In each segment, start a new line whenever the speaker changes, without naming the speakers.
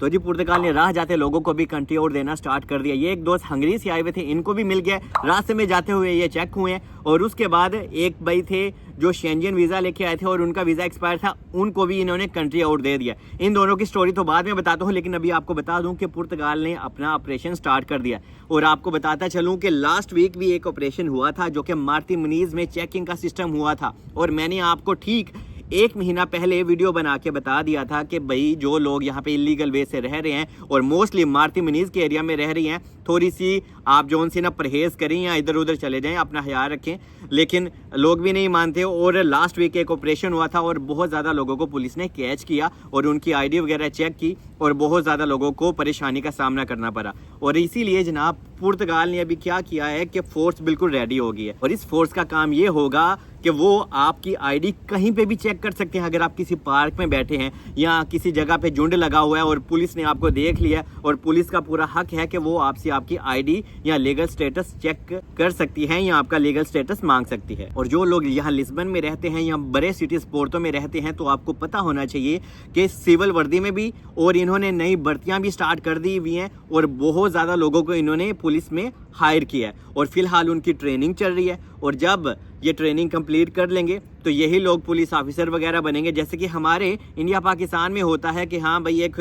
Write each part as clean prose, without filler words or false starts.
तो जी पुर्तगाल ने राह जाते लोगों को भी कंट्री आउट देना स्टार्ट कर दिया। ये एक दोस्त हंगरी से आए हुए थे, इनको भी मिल गया, रास्ते में जाते हुए ये चेक हुए हैं। और उसके बाद एक भाई थे जो शेंजन वीज़ा लेके आए थे और उनका वीज़ा एक्सपायर था, उनको भी इन्होंने कंट्री आउट दे दिया। इन दोनों की स्टोरी तो बाद में बताता हूँ, लेकिन अभी आपको बता दूं कि पुर्तगाल ने अपना ऑपरेशन स्टार्ट कर दिया। और आपको बताता चलूँ कि लास्ट वीक भी एक ऑपरेशन हुआ था जो कि मार्ती मुनीज में चेकिंग का सिस्टम हुआ था। और मैंने आपको ठीक 1 महीना पहले वीडियो बना के बता दिया था कि भाई जो लोग यहाँ पे इलीगल वे से रह रहे हैं और मोस्टली मार्ती मुनीज के एरिया में रह रही हैं, थोड़ी सी आप जो उनसे ना परहेज़ करें या इधर उधर चले जाएं, अपना ख्याल रखें। लेकिन लोग भी नहीं मानते। और लास्ट वीक एक ऑपरेशन हुआ था और बहुत ज़्यादा लोगों को पुलिस ने कैच किया और उनकी आईडी वगैरह चेक की और बहुत ज़्यादा लोगों को परेशानी का सामना करना पड़ा। और इसीलिए जनाब पुर्तगाल ने अभी क्या किया है कि फोर्स बिल्कुल रेडी हो गई है। और इस फोर्स का काम ये होगा कि वो आपकी आईडी कहीं पे भी चेक कर सकते हैं। अगर आप किसी पार्क में बैठे हैं या किसी जगह पे झुंड लगा हुआ है और पुलिस ने आपको देख लिया, और पुलिस का पूरा हक है कि वो आपसे आपकी आईडी या लीगल स्टेटस चेक कर सकती है या आपका लीगल स्टेटस मांग सकती है। और जो लोग यहाँ लिस्बन में रहते हैं या बड़े सिटीज पोर्टो में रहते हैं, तो आपको पता होना चाहिए कि सिविल वर्दी में भी और इन्होंने नई भर्तियां भी स्टार्ट कर दी हुई हैं और बहुत ज़्यादा लोगों को इन्होंने पुलिस में हायर किया है और फिलहाल उनकी ट्रेनिंग चल रही है। और जब ये ट्रेनिंग कंप्लीट कर लेंगे तो यही लोग पुलिस ऑफिसर वगैरह बनेंगे। जैसे कि हमारे इंडिया पाकिस्तान में होता है कि हाँ भाई एक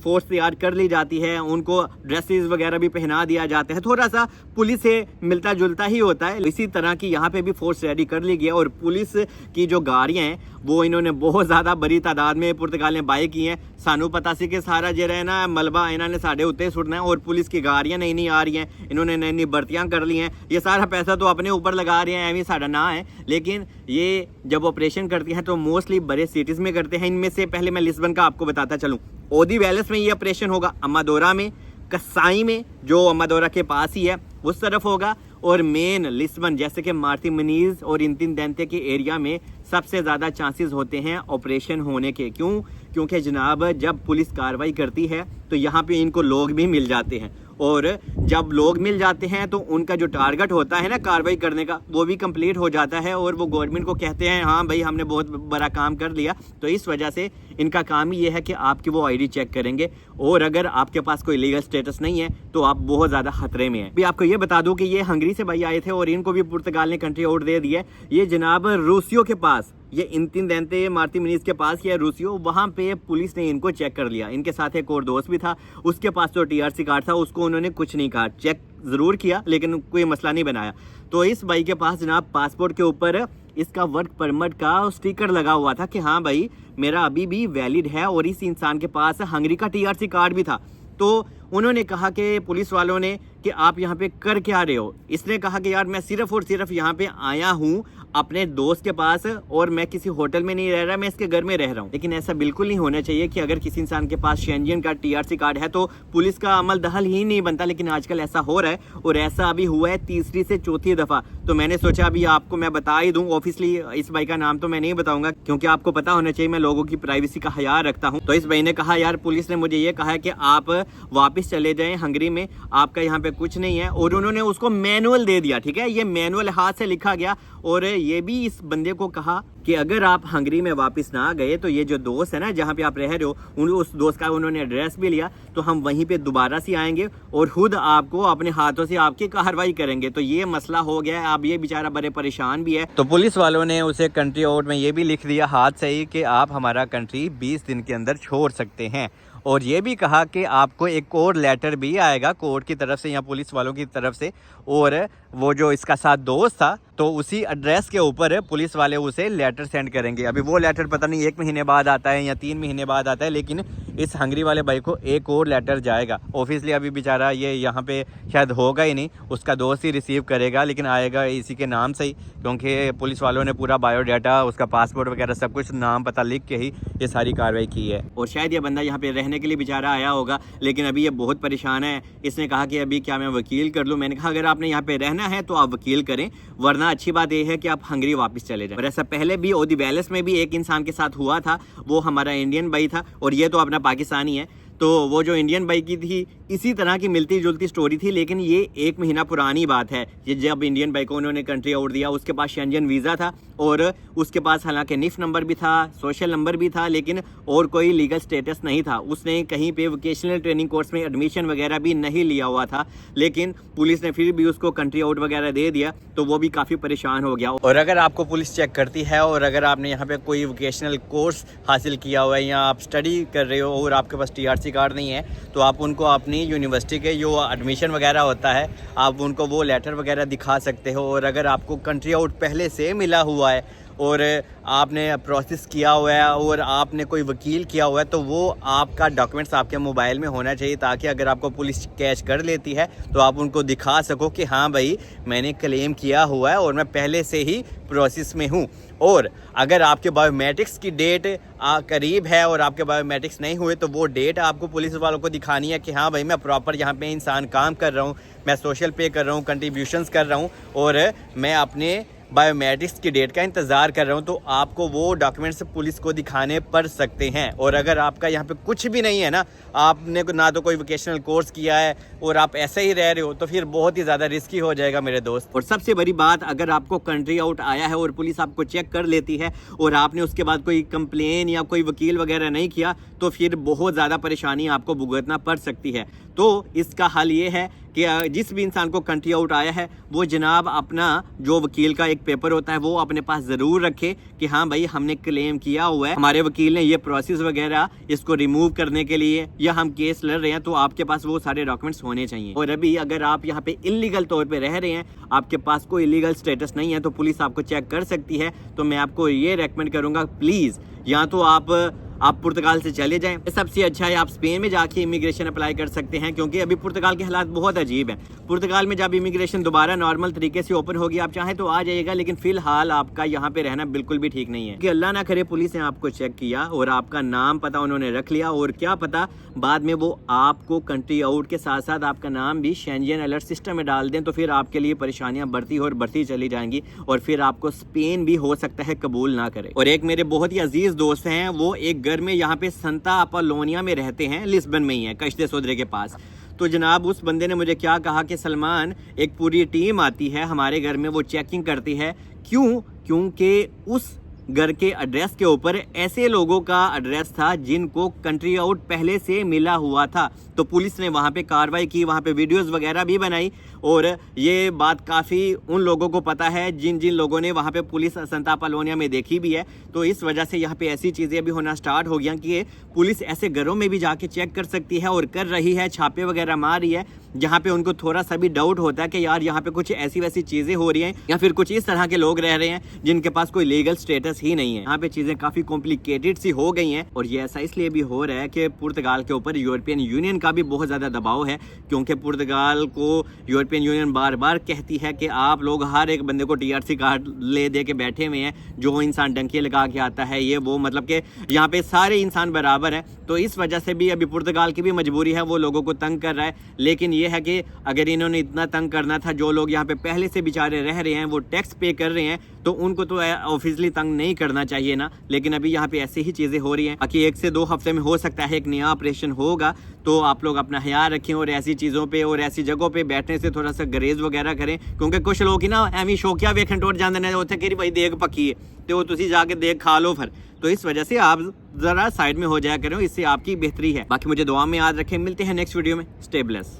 फोर्स तैयार कर ली जाती है, उनको ड्रेसेस वगैरह भी पहना दिया जाता है, थोड़ा सा पुलिस से मिलता जुलता ही होता है। इसी तरह की यहाँ पे भी फोर्स रेडी कर ली गई है। और पुलिस की जो गाड़ियाँ हैं वो इन्होंने बहुत ज़्यादा बड़ी तादाद में पुर्तगाल ने बाई की हैं। सानू पता सी कि सारा जो है ना मलबा इन्होंने साढ़े उत्ते सुटना है और पुलिस की गाड़ियाँ नई नहीं आ रही हैं, इन्होंने नई नई भर्तियाँ कर ली हैं। ये सारा पैसा तो अपने ऊपर लगा रहे हैं, एवं साढ़ा ना है। लेकिन ये जब ऑपरेशन करती हैं तो मोस्टली बड़े सिटीज़ में करते हैं। इनमें से पहले मैं लिस्बन का आपको बताता चलूँ। ओदीवेलेस में ये ऑपरेशन होगा, अमादोरा में, कसाई में जो अमादोरा के पास ही है उस तरफ होगा, और मेन लिस्बन जैसे कि मार्ती मुनीज और इंतिंदेंते के एरिया में सबसे ज़्यादा चांसेस होते हैं ऑपरेशन होने के। क्यों? क्योंकि जनाब जब पुलिस कार्रवाई करती है तो यहाँ पे इनको लोग भी मिल जाते हैं, और जब लोग मिल जाते हैं तो उनका जो टारगेट होता है ना कार्रवाई करने का, वो भी कंप्लीट हो जाता है और वो गवर्नमेंट को कहते हैं हाँ भाई हमने बहुत बड़ा काम कर लिया। तो इस वजह से इनका काम ही ये है कि आपकी वो आईडी चेक करेंगे, और अगर आपके पास कोई लीगल स्टेटस नहीं है तो आप बहुत ज़्यादा खतरे में हैं। अभी आपको ये बता दूं कि ये हंगरी से भाई आए थे और इनको भी पुर्तगाल ने कंट्री आउट दे दिया। ये जनाब रूसियो के पास, ये इंतिंदेंते मार्ती मुनीज के पास ही है रूसियो, वहाँ पे पुलिस ने इनको चेक कर लिया। इनके साथ एक और दोस्त भी था, उसके पास तो टीआरसी कार्ड था, उसको उन्होंने कुछ नहीं कहा, चेक ज़रूर किया लेकिन कोई मसला नहीं बनाया। तो इस भाई के पास जनाब पासपोर्ट के ऊपर इसका वर्क परमिट का स्टिकर लगा हुआ था कि हाँ भाई मेरा अभी भी वैलिड है, और इस इंसान के पास हंगरी का टीआरसी कार्ड भी था। तो उन्होंने कहा कि पुलिस वालों ने कि आप यहाँ पे कर क्या रहे हो? इसने कहा कि यार मैं सिर्फ और सिर्फ यहाँ पे आया हूँ अपने दोस्त के पास, और मैं किसी होटल में नहीं रह रहा, मैं इसके घर में रह रहा हूँ। लेकिन ऐसा बिल्कुल नहीं होना चाहिए कि अगर किसी इंसान के पास शेंजन का टीआरसी कार्ड है तो पुलिस का अमल दखल ही नहीं बनता। लेकिन आजकल ऐसा हो रहा है, और ऐसा अभी हुआ है तीसरी से चौथी दफ़ा। तो मैंने सोचा अभी आपको मैं बता ही दूँ। ऑब्वियसली इस भाई का नाम तो मैं नहीं बताऊँगा क्योंकि आपको पता होना चाहिए मैं लोगों की प्राइवेसी का ख्याल रखता हूँ। तो इस भाई ने कहा यार पुलिस ने मुझे ये कहा है कि आप वापस चले जाएँ हंगरी में, आपका यहाँ पे कुछ नहीं है। और उन्होंने उसको मैनुअल दे दिया, ठीक है, ये मैनुअल हाथ से लिखा गया। और ये भी इस बंदे को कहा कि अगर आप हंगरी में वापस ना गए तो ये जो दोस्त है ना जहाँ पे आप रह रहे हो, उस दोस्त का उन्होंने एड्रेस भी लिया, तो हम वहीं पे दोबारा से आएंगे और खुद आपको अपने हाथों से आपकी कार्रवाई करेंगे। तो ये मसला हो गया है। अब ये बेचारा बड़े परेशान भी है। तो पुलिस वालों ने उसे कंट्री आउट में ये भी लिख दिया हाथ से ही कि आप हमारा कंट्री 20 दिन के अंदर छोड़ सकते हैं। और ये भी कहा कि आपको एक और लेटर भी आएगा कोर्ट की तरफ से या पुलिस वालों की तरफ से, और वो जो इसका साथ दोस्त था तो उसी एड्रेस के ऊपर पुलिस वाले उसे लेटर सेंड करेंगे। अभी वो लेटर पता नहीं 1 महीने बाद आता है या 3 महीने बाद आता है, लेकिन इस हंगरी वाले भाई को एक और लेटर जाएगा। ऑफिसली अभी बेचारा ये यहाँ पे शायद होगा ही नहीं, उसका दोस्त ही रिसीव करेगा, लेकिन आएगा इसी के नाम से ही, क्योंकि पुलिस वालों ने पूरा बायोडाटा, उसका पासपोर्ट वगैरह सब कुछ नाम पता लिख के ही ये सारी कार्रवाई की है। और शायद ये बंदा यहाँ पे रहने के लिए बेचारा आया होगा, लेकिन अभी ये बहुत परेशान है। इसने कहा कि अभी क्या मैं वकील कर लूँ? मैंने कहा अगर आपने यहाँ पे रहना है तो आप वकील करें, वरना अच्छी बात यह है कि आप हंगरी वापस चले जाएं। और ऐसा पहले भी ओदीवेलेस में भी एक इंसान के साथ हुआ था, वो हमारा इंडियन भाई था और ये तो अपना पाकिस्तानी है। तो वो जो इंडियन भाई की थी इसी तरह की मिलती जुलती स्टोरी थी, लेकिन ये 1 महीना पुरानी बात है। ये जब इंडियन बाइक को उन्होंने कंट्री आउट दिया, उसके पास शेंजन वीज़ा था और उसके पास हालांकि निफ नंबर भी था, सोशल नंबर भी था, लेकिन और कोई लीगल स्टेटस नहीं था। उसने कहीं पे वोकेशनल ट्रेनिंग कोर्स में एडमिशन वगैरह भी नहीं लिया हुआ था, लेकिन पुलिस ने फिर भी उसको कंट्री आउट वगैरह दे दिया, तो वो भी काफ़ी परेशान हो गया। और अगर आपको पुलिस चेक करती है और अगर आपने यहाँ पे कोई वोकेशनल कोर्स हासिल किया हुआ है या आप स्टडी कर रहे हो और आपके पास TRC कार्ड नहीं है, तो आप उनको अपनी यूनिवर्सिटी के जो एडमिशन वगैरह होता है, आप उनको वो लेटर वगैरह दिखा सकते हो। और अगर आपको कंट्री आउट पहले से मिला हुआ है और आपने प्रोसेस किया हुआ है और आपने कोई वकील किया हुआ है, तो वो आपका डॉक्यूमेंट्स आपके मोबाइल में होना चाहिए, ताकि अगर आपको पुलिस कैच कर लेती है तो आप उनको दिखा सको कि हाँ भाई मैंने क्लेम किया हुआ है और मैं पहले से ही प्रोसेस में हूँ। और अगर आपके बायोमेट्रिक्स की डेट करीब है और आपके बायोमेट्रिक्स नहीं हुए, तो वो डेट आपको पुलिस वालों को दिखानी है कि हाँ भाई मैं प्रॉपर यहाँ पे इंसान काम कर रहा हूँ, मैं सोशल पे कर रहा हूँ, कंट्रीब्यूशंस कर रहा हूँ और मैं अपने बायोमेट्रिक्स की डेट का इंतज़ार कर रहा हूँ, तो आपको वो डॉक्यूमेंट्स पुलिस को दिखाने पड़ सकते हैं। और अगर आपका यहाँ पे कुछ भी नहीं है ना, आपने ना तो कोई वोकेशनल कोर्स किया है और आप ऐसे ही रह रहे हो, तो फिर बहुत ही ज़्यादा रिस्की हो जाएगा मेरे दोस्त। और सबसे बड़ी बात, अगर आपको कंट्री आउट आया है और पुलिस आपको चेक कर लेती है और आपने उसके बाद कोई कंप्लेन या कोई वकील वगैरह नहीं किया, तो फिर बहुत ज़्यादा परेशानी आपको भुगतना पड़ सकती है। तो इसका हल ये है कि जिस भी इंसान को कंट्री आउट आया है, वो जनाब अपना जो वकील का एक पेपर होता है वो अपने पास ज़रूर रखे कि हाँ भाई हमने क्लेम किया हुआ है, हमारे वकील ने ये प्रोसेस वगैरह इसको रिमूव करने के लिए या हम केस लड़ रहे हैं, तो आपके पास वो सारे डॉक्यूमेंट्स होने चाहिए। और अभी अगर आप यहाँ पे इलीगल तौर पे रह रहे हैं, आपके पास कोई इलीगल स्टेटस नहीं है, तो पुलिस आपको चेक कर सकती है। तो मैं आपको ये रेकमेंड करूँगा, प्लीज़ या तो आप पुर्तगाल से चले जाएं, सबसे अच्छा है आप स्पेन में जाके इमिग्रेशन अप्लाई कर सकते हैं, क्योंकि अभी पुर्तगाल के हालात बहुत अजीब हैं। पुर्तगाल में जब इमिग्रेशन दोबारा नॉर्मल तरीके से ओपन होगी, आप चाहें तो आ जाइएगा, लेकिन फिलहाल आपका यहाँ पे रहना बिल्कुल भी ठीक नहीं है कि अल्लाह ना करे पुलिस ने आपको चेक किया और आपका नाम पता उन्होंने रख लिया और क्या पता बाद में वो आपको कंट्री आउट के साथ साथ आपका नाम भी शेंजन अलर्ट सिस्टम में डाल दें, तो फिर आपके लिए परेशानियां बढ़ती और बढ़ती चली जाएंगी और फिर आपको स्पेन भी हो सकता है कबूल ना करे। और एक मेरे बहुत ही अजीज दोस्त हैं, वो एक घर में यहाँ पे संता अपोलोनिया में रहते हैं, लिस्बन में ही है, कश्ते सोदरे के पास। तो जनाब उस बंदे ने मुझे क्या कहा कि सलमान, एक पूरी टीम आती है हमारे घर में, वो चेकिंग करती है। क्यों? क्योंकि उस घर के एड्रेस के ऊपर ऐसे लोगों का एड्रेस था जिनको कंट्री आउट पहले से मिला हुआ था। तो पुलिस ने वहाँ पे कार्रवाई की, वहाँ पे वीडियोस वगैरह भी बनाई और ये बात काफ़ी उन लोगों को पता है जिन जिन लोगों ने वहाँ पे पुलिस संता अपोलोनिया में देखी भी है। तो इस वजह से यहाँ पे ऐसी चीज़ें भी होना स्टार्ट हो गया कि पुलिस ऐसे घरों में भी जाके चेक कर सकती है और कर रही है, छापे वगैरह मार रही है, जहाँ पे उनको थोड़ा सा भी डाउट होता है कि यार यहाँ पे कुछ ऐसी वैसी चीज़ें हो रही हैं या फिर कुछ इस तरह के लोग रह रहे हैं जिनके पास कोई लीगल स्टेटस ही नहीं है। यहाँ पे चीज़ें काफ़ी कॉम्प्लिकेटेड सी हो गई हैं और ये ऐसा इसलिए भी हो रहा है कि पुर्तगाल के ऊपर यूरोपियन यूनियन का भी बहुत ज़्यादा दबाव है, क्योंकि पुर्तगाल को यूरोपियन यूनियन बार बार कहती है कि आप लोग हर एक बंदे को TRC कार्ड ले दे के बैठे हुए हैं, जो इंसान डंकी लगा के आता है ये वो, मतलब कि यहाँ पे सारे इंसान बराबर हैं। तो इस वजह से भी अभी पुर्तगाल की भी मजबूरी है, वो लोगों को तंग कर रहा है। लेकिन ये है कि अगर इन्होंने इतना तंग करना था, जो लोग यहाँ पे पहले से बेचारे रह रहे हैं, वो टैक्स पे कर रहे हैं, तो उनको तो ऑफिशियली तंग नहीं करना चाहिए ना। लेकिन अभी यहाँ पे ऐसे ही चीज़ें हो रही हैं। बाकी 1 से 2 हफ्ते में हो सकता है एक नया ऑपरेशन होगा, तो आप लोग अपना ख्याल रखें और ऐसी चीज़ों पे और ऐसी जगहों पे बैठने से थोड़ा सा गरेज वगैरह करें, क्योंकि कुछ लोग ही ना एवं शौकिया वेखन टोर जाते हैं उत्थे कि भाई देख पक्की है तो वो तुसी जाके देख खा लो फिर। तो इस वजह से आप ज़रा साइड में हो जाया करें, इससे आपकी बेहतरी है। बाकी मुझे दुआ में याद रखें, मिलते हैं नेक्स्ट वीडियो में। Stay bless.